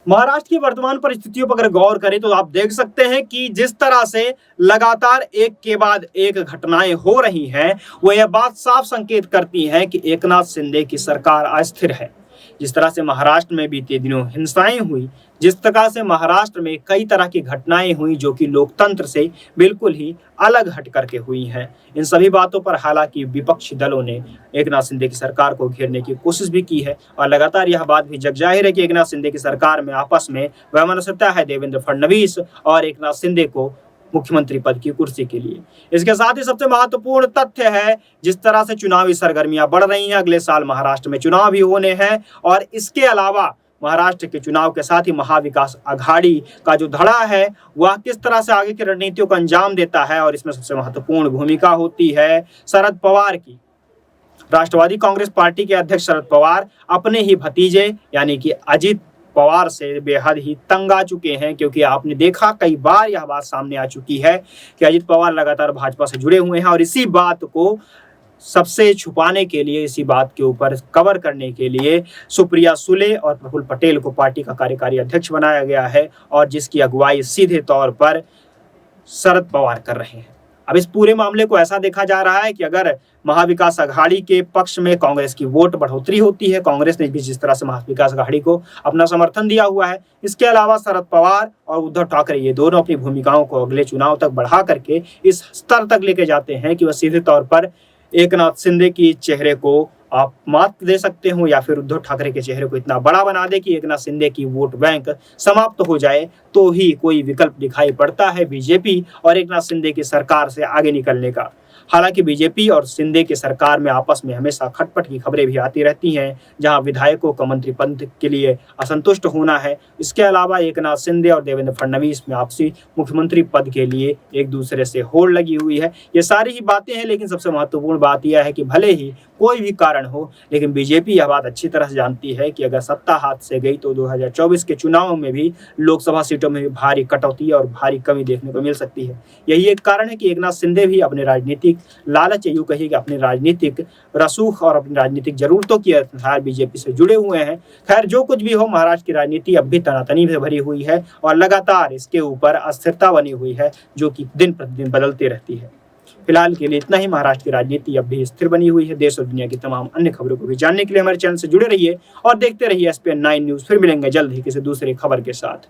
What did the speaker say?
महाराष्ट्र की वर्तमान परिस्थितियों पर अगर गौर करें तो आप देख सकते हैं कि जिस तरह से लगातार एक के बाद एक घटनाएं हो रही हैं, वो यह बात साफ संकेत करती है कि एकनाथ शिंदे की सरकार अस्थिर है। जिस तरह से महाराष्ट्र में बीते दिनों हिंसाएं हुई, जिस तरह से महाराष्ट्र में कई तरह की घटनाएं हुई जो कि लोकतंत्र से बिल्कुल ही अलग हट करके हुई हैं, इन सभी बातों पर हालांकि विपक्षी दलों ने एकनाथ शिंदे की सरकार को घेरने की कोशिश भी की है और लगातार यह बात भी जग जाहिर है कि एकनाथ शिंदे की सरकार में आपस में वैमनस्यता है देवेंद्र फडणवीस और एकनाथ शिंदे को मुख्यमंत्री पद की कुर्सी के लिए। इसके साथ ही सबसे महत्वपूर्ण तथ्य है जिस तरह से चुनावी सरगर्मियां बढ़ रही हैं, अगले साल महाराष्ट्र में चुनाव भी होने हैं और इसके अलावा महाराष्ट्र के चुनाव के साथ ही महाविकास आघाड़ी का जो धड़ा है वह किस तरह से आगे की रणनीतियों को अंजाम देता है और इसमें सबसे महत्वपूर्ण भूमिका होती है शरद पवार की। राष्ट्रवादी कांग्रेस पार्टी के अध्यक्ष शरद पवार अपने ही भतीजे यानी कि अजित पवार से बेहद ही तंग आ चुके हैं, क्योंकि आपने देखा कई बार यह बात सामने आ चुकी है कि अजित पवार लगातार भाजपा से जुड़े हुए हैं और इसी बात को सबसे छुपाने के लिए, इसी बात के ऊपर कवर करने के लिए सुप्रिया सुले और प्रफुल्ल पटेल को पार्टी का कार्यकारी अध्यक्ष बनाया गया है और जिसकी अगुवाई सीधे तौर पर शरद पवार कर रहे हैं। अब इस पूरे मामले को ऐसा देखा जा रहा है कि अगर महाविकास आघाड़ी के पक्ष में कांग्रेस की वोट बढ़ोतरी होती है, कांग्रेस ने भी जिस तरह से महाविकास आघाड़ी को अपना समर्थन दिया हुआ है, इसके अलावा शरद पवार और उद्धव ठाकरे ये दोनों अपनी भूमिकाओं को अगले चुनाव तक बढ़ा करके इस स्तर तक लेके जाते हैं कि वह सीधे तौर पर एकनाथ शिंदे की चेहरे को आप मात दे सकते हो या फिर उद्धव ठाकरे के चेहरे को इतना बड़ा बना दे कि एकनाथ शिंदे की वोट बैंक समाप्त हो जाए, तो ही कोई विकल्प दिखाई पड़ता है बीजेपी और एकनाथ शिंदे की सरकार से आगे निकलने का। हालांकि बीजेपी और शिंदे की सरकार में आपस में हमेशा खटपट की खबरें भी आती रहती हैं, जहां विधायकों को मंत्री पद के लिए असंतुष्ट होना है। इसके अलावा एकनाथ शिंदे और देवेंद्र फडणवीस में आपसी मुख्यमंत्री पद के लिए एक दूसरे से होड़ लगी हुई है। ये सारी ही बातें हैं, लेकिन सबसे महत्वपूर्ण बात यह है कि भले ही कोई भी कारण हो, लेकिन बीजेपी यह बात अच्छी तरह से जानती है कि अगर सत्ता हाथ से गई तो 2024 के चुनाव में भी लोकसभा सीटों में भी भारी कटौती और भारी कमी देखने को मिल सकती है। यही एक कारण है कि एकनाथ शिंदे भी अपने राजनीतिक लालच, यूं कहिए कि अपने राजनीतिक रसूख और अपनी राजनीतिक जरूरतों के अनुसार बीजेपी से जुड़े हुए हैं। खैर, जो कुछ भी हो, महाराष्ट्र की राजनीति अब भी तनातनी से भरी हुई है और लगातार इसके ऊपर अस्थिरता बनी हुई है जो कि दिन प्रतिदिन बदलती रहती है। फिलहाल के लिए इतना ही। महाराष्ट्र की राजनीति अब भी स्थिर बनी हुई है। देश और दुनिया की तमाम अन्य खबरों को भी जानने के लिए हमारे चैनल से जुड़े रहिए और देखते रहिए SPN9 न्यूज़। फिर मिलेंगे जल्द ही किसी दूसरी खबर के साथ।